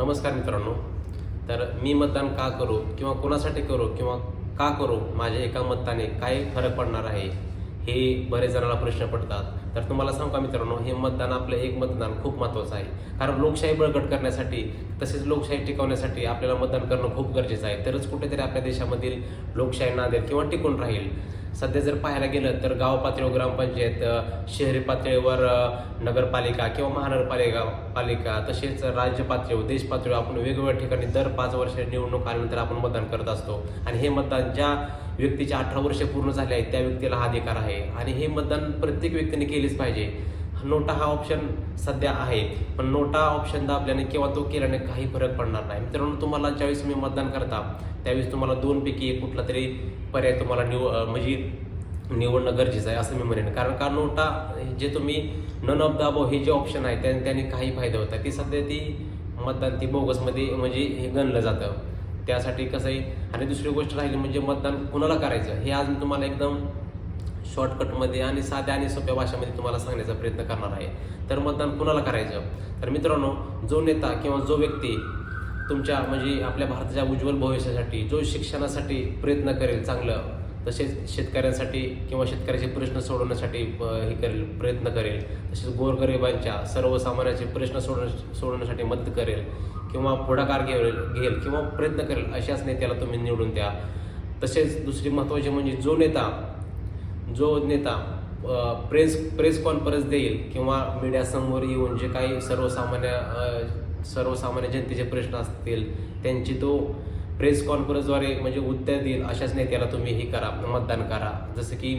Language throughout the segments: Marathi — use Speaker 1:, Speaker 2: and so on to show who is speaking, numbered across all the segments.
Speaker 1: नमस्कार मित्रांनो. तर मी मतदान का करू किंवा कोणासाठी करू किंवा का करू, माझ्या एका मताने काय फरक पडणार आहे, हे बरेच जणांना प्रश्न पडतात. तर तुम्हाला सांगू का मित्रांनो, हे मतदान, आपलं एक मतदान खूप महत्त्वाचं आहे. कारण लोकशाही बळकट करण्यासाठी, तसेच लोकशाही टिकवण्यासाठी आपल्याला मतदान करणं खूप गरजेचं आहे. तरच कुठेतरी आपल्या देशामधील लोकशाही नांदेल किंवा टिकून राहील. सध्या जर पाहायला गेलं तर गाव पातळीवर ग्रामपंचायत, शहरी पातळीवर नगरपालिका किंवा महानगरपालिका, तसेच राज्य पातळीवर, देश पातळीवर आपण वेगवेगळ्या ठिकाणी दर 5 वर्ष निवडणूक आल्यानंतर आपण मतदान करत असतो. आणि हे मतदान ज्या व्यक्तीचे 18 वर्ष पूर्ण झाले आहेत त्या व्यक्तीला हा अधिकार आहे. आणि हे मतदान प्रत्येक व्यक्तीने केलेच पाहिजे. नोटा हा ऑप्शन सध्या आहे, पण नोटा ऑप्शन दाबल्याने किंवा तो केल्याने काही फरक पडणार नाही. मित्रांनो, तुम्हाला ज्यावेळेस तुम्ही मतदान करता त्यावेळेस तुम्हाला 2 पैकी एक कुठला तरी पर्याय तुम्हाला निवडणं गरजेचं आहे असं मी म्हणेन. कारण का, नोटा जे तुम्ही नन ऑफ द अबव हे जे ऑप्शन आहे त्याने काही फायदा होत आहे. ती सध्या ती मतदान ती बोगसमध्ये हे गणलं जातं. त्यासाठी कसं आहे. आणि दुसरी गोष्ट राहिली म्हणजे मतदान कुणाला करायचं हे आज मी तुम्हाला एकदम शॉर्टकटमध्ये आणि साध्या आणि सोप्या भाषेमध्ये तुम्हाला सांगण्याचा प्रयत्न करणार आहे. तर मतदान कुणाला करायचं, तर मित्रांनो, जो नेता किंवा जो व्यक्ती तुमच्या आपल्या भारताच्या उज्ज्वल भविष्यासाठी, जो शिक्षणासाठी प्रयत्न करेल चांगलं, तसेच शेतकऱ्यांसाठी किंवा शेतकऱ्याचे प्रश्न सोडवण्यासाठी प्रयत्न करेल, तसेच गोरगरिबांच्या सर्वसामान्यांचे प्रश्न सोडवण्यासाठी मदत करेल किंवा पुढाकार घेईल किंवा प्रयत्न करेल, अशाच नेत्याला तुम्ही निवडून द्या. तसेच दुसरी महत्त्वाची म्हणजे जो नेता प्रेस कॉन्फरन्स देईल किंवा मीडियासमोर येऊन जे काही सर्वसामान्य जनतेचे प्रश्न असतील त्यांची तो प्रेस कॉन्फरन्सद्वारे उत्तर देईल, अशाच नेत्याला तुम्ही मतदान करा. जसं की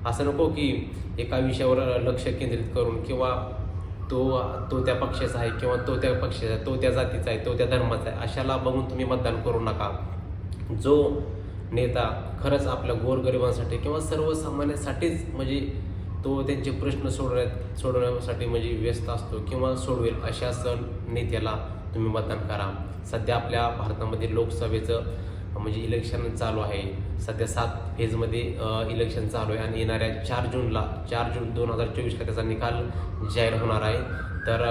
Speaker 1: असं नको की एका विषयावर लक्ष केंद्रित करून किंवा तो त्या पक्षाचा आहे किंवा तो त्या पक्षाचा आहे, तो त्या जातीचा आहे, तो त्या धर्माचा आहे, अशाला बघून तुम्ही मतदान करू नका. जो नेता खरंच आपल्या गोरगरिबांसाठी किंवा सर्वसामान्यांसाठीच तो त्यांचे प्रश्न सोडवण्यासाठी व्यस्त असतो किंवा सोडवेल, अशाच नेत्याला तुम्ही मतदान करा. सध्या आपल्या भारतामध्ये लोकसभेचं इलेक्शन चालू आहे. सध्या 7 फेजमध्ये इलेक्शन चालू आहे आणि येणाऱ्या 4 जून 2024ला त्याचा निकाल जाहीर होणार आहे. तर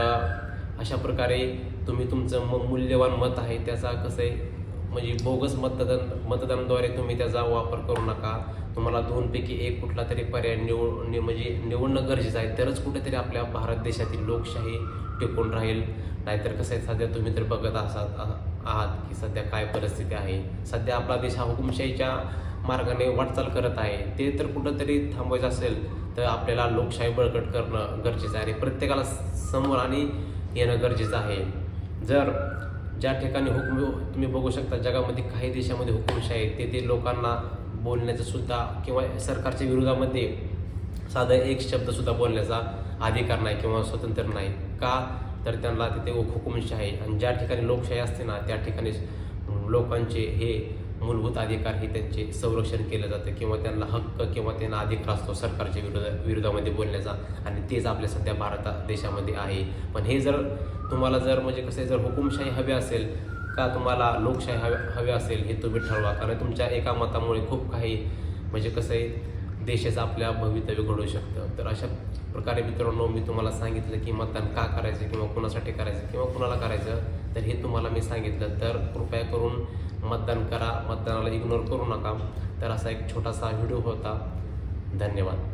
Speaker 1: अशा प्रकारे तुम्ही तुमचं मूल्यवान मत आहे त्याचा कसं आहे बोगस मतदानाद्वारे तुम्ही त्याचा वापर करू नका. तुम्हाला 2 पैकी एक कुठला तरी पर्याय निवडणं गरजेचं आहे. तरच कुठेतरी आपल्या भारत देशातील लोकशाही टिकून राहील. नाहीतर कसं आहे, सध्या तुम्ही तर बघत आहात की सध्या काय परिस्थिती आहे. सध्या आपला देश हा हुकुमशाहीच्या मार्गाने वाटचाल करत आहे. ते तर कुठंतरी थांबवायचं असेल तर आपल्याला लोकशाही बळकट करणं गरजेचं आहे आणि प्रत्येकाला समोर येणं गरजेचं आहे. जर ज्या ठिकाणी तुम्ही बघू शकता जगामध्ये काही देशामध्ये हुकुमशाही आहे, तेथे लोकांना बोलण्याचं सुद्धा किंवा सरकारच्या विरोधामध्ये साधा एक शब्दसुद्धा बोलण्याचा अधिकार नाही किंवा स्वतंत्र नाही. का, तर त्यांना तिथे हुकुमशाही आहे. आणि ज्या ठिकाणी लोकशाही असते ना त्या ठिकाणी लोकांचे हे मूलभूत अधिकार हे त्यांचे संरक्षण केलं जातं किंवा त्यांना हक्क किंवा त्यांना अधिकार असतो सरकारच्या विरोधामध्ये बोलण्याचा. आणि तेच आपल्या सध्या भारत देशामध्ये आहे. पण हे जर तुम्हाला कसं आहे, जर हुकुमशाही हवी असेल का तुम्हाला लोकशाही हवी असेल, हे तुम्ही ठरवा. कारण तुमच्या एका मतामुळे खूप काही कसं आहे देशाचं आपल्या भवितव्य घडू शकतं. तर अशा प्रकारे मित्रांनो, मी तुम्हाला सांगितलं की मतदान का करायचं किंवा कुणासाठी करायचं किंवा कुणाला करायचं, तर हे तुम्हाला मी सांगितलं. तर कृपया करून मतदान करा, मतदानाला इग्नोर करू नका. तर असा एक छोटासा व्हिडिओ होता. धन्यवाद.